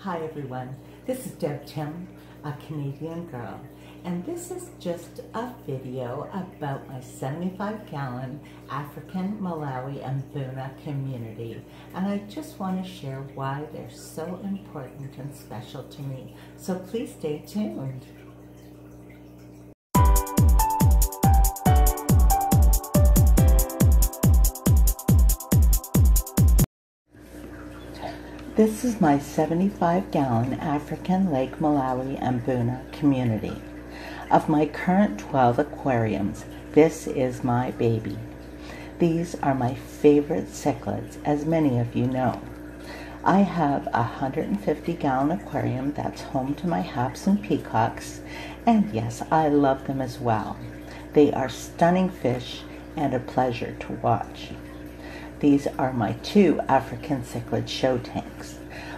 Hi everyone, this is Deb Tim, a Canadian girl, and this is just a video about my 75-gallon African Malawi Mbuna community, and I just want to share why they're so important and special to me, so please stay tuned. This is my 75-gallon African Lake Malawi Mbuna community. Of my current 12 aquariums, this is my baby. These are my favorite cichlids, as many of you know. I have a 150-gallon aquarium that's home to my haps and peacocks, and yes, I love them as well. They are stunning fish and a pleasure to watch. These are my two African cichlid show tanks.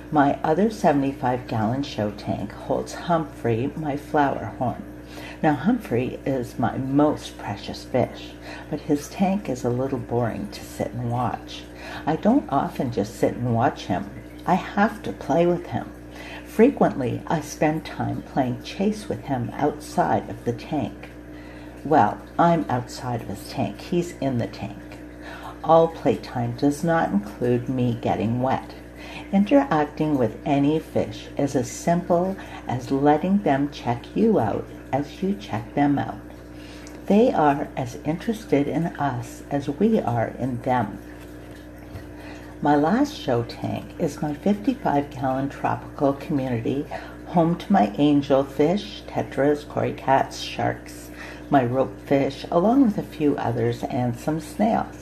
My other 75-gallon show tank holds Humphrey, my flower horn. Now Humphrey is my most precious fish, but his tank is a little boring to sit and watch. I don't often just sit and watch him. I have to play with him. Frequently, I spend time playing chase with him outside of the tank. Well, I'm outside of his tank. He's in the tank. All playtime does not include me getting wet. Interacting with any fish is as simple as letting them check you out as you check them out. They are as interested in us as we are in them. My last show tank is my 55-gallon tropical community, home to my angelfish, tetras, cory cats, sharks, my ropefish, along with a few others and some snails.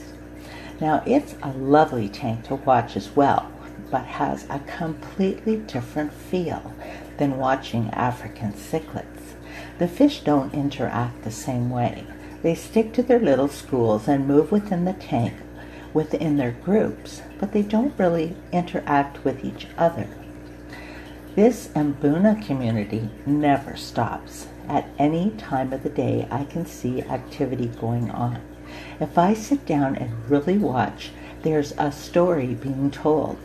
Now, it's a lovely tank to watch as well, but has a completely different feel than watching African cichlids. The fish don't interact the same way. They stick to their little schools and move within the tank, within their groups, but they don't really interact with each other. This Mbuna community never stops. At any time of the day, I can see activity going on. If I sit down and really watch, there's a story being told.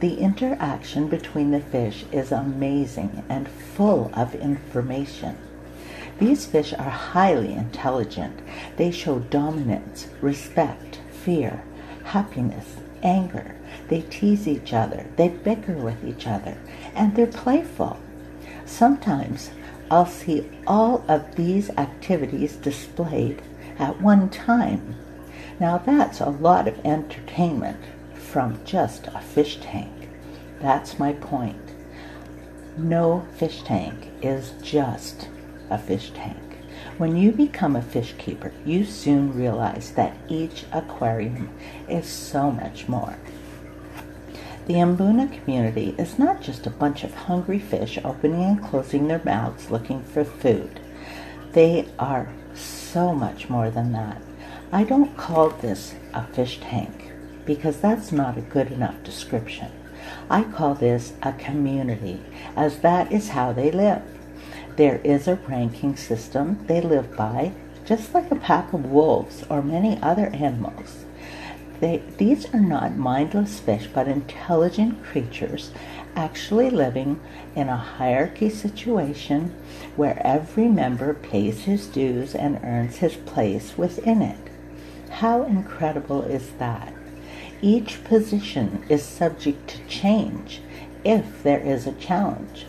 The interaction between the fish is amazing and full of information. These fish are highly intelligent. They show dominance, respect, fear, happiness, anger. They tease each other, they bicker with each other, and they're playful. Sometimes I'll see all of these activities displayed at one time. Now that's a lot of entertainment from just a fish tank. That's my point. No fish tank is just a fish tank. When you become a fish keeper, you soon realize that each aquarium is so much more. The Mbuna community is not just a bunch of hungry fish opening and closing their mouths looking for food. They are so much more than that. I don't call this a fish tank because that's not a good enough description. I call this a community, as that is how they live. There is a ranking system they live by, just like a pack of wolves or many other animals. These are not mindless fish, but intelligent creatures actually living in a hierarchy situation where every member pays his dues and earns his place within it. How incredible is that? Each position is subject to change if there is a challenge.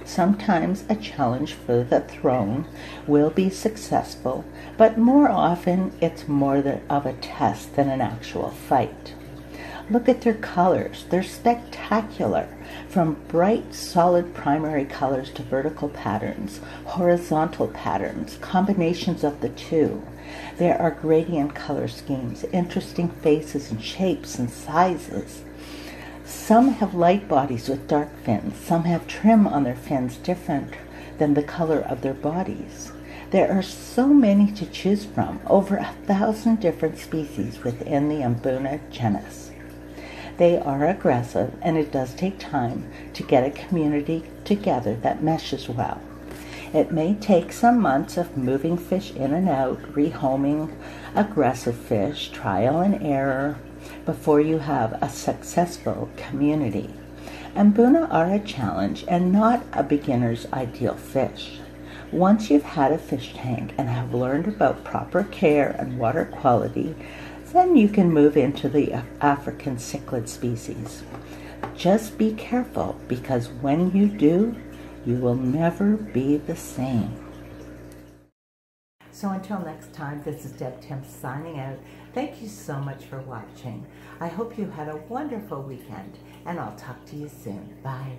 Sometimes a challenge for the throne will be successful, but more often it's more of a test than an actual fight. Look at their colors. They're spectacular. From bright, solid primary colors to vertical patterns, horizontal patterns, combinations of the two. There are gradient color schemes, interesting faces and shapes and sizes. Some have light bodies with dark fins. Some have trim on their fins different than the color of their bodies. There are so many to choose from, over 1,000 different species within the Mbuna genus. They are aggressive, and it does take time to get a community together that meshes well. It may take some months of moving fish in and out, rehoming aggressive fish, trial and error, before you have a successful community. Mbuna are a challenge and not a beginner's ideal fish. Once you've had a fish tank and have learned about proper care and water quality, then you can move into the African cichlid species. Just be careful, because when you do, you will never be the same. So until next time, this is Deb Tim signing out. Thank you so much for watching. I hope you had a wonderful weekend, and I'll talk to you soon. Bye.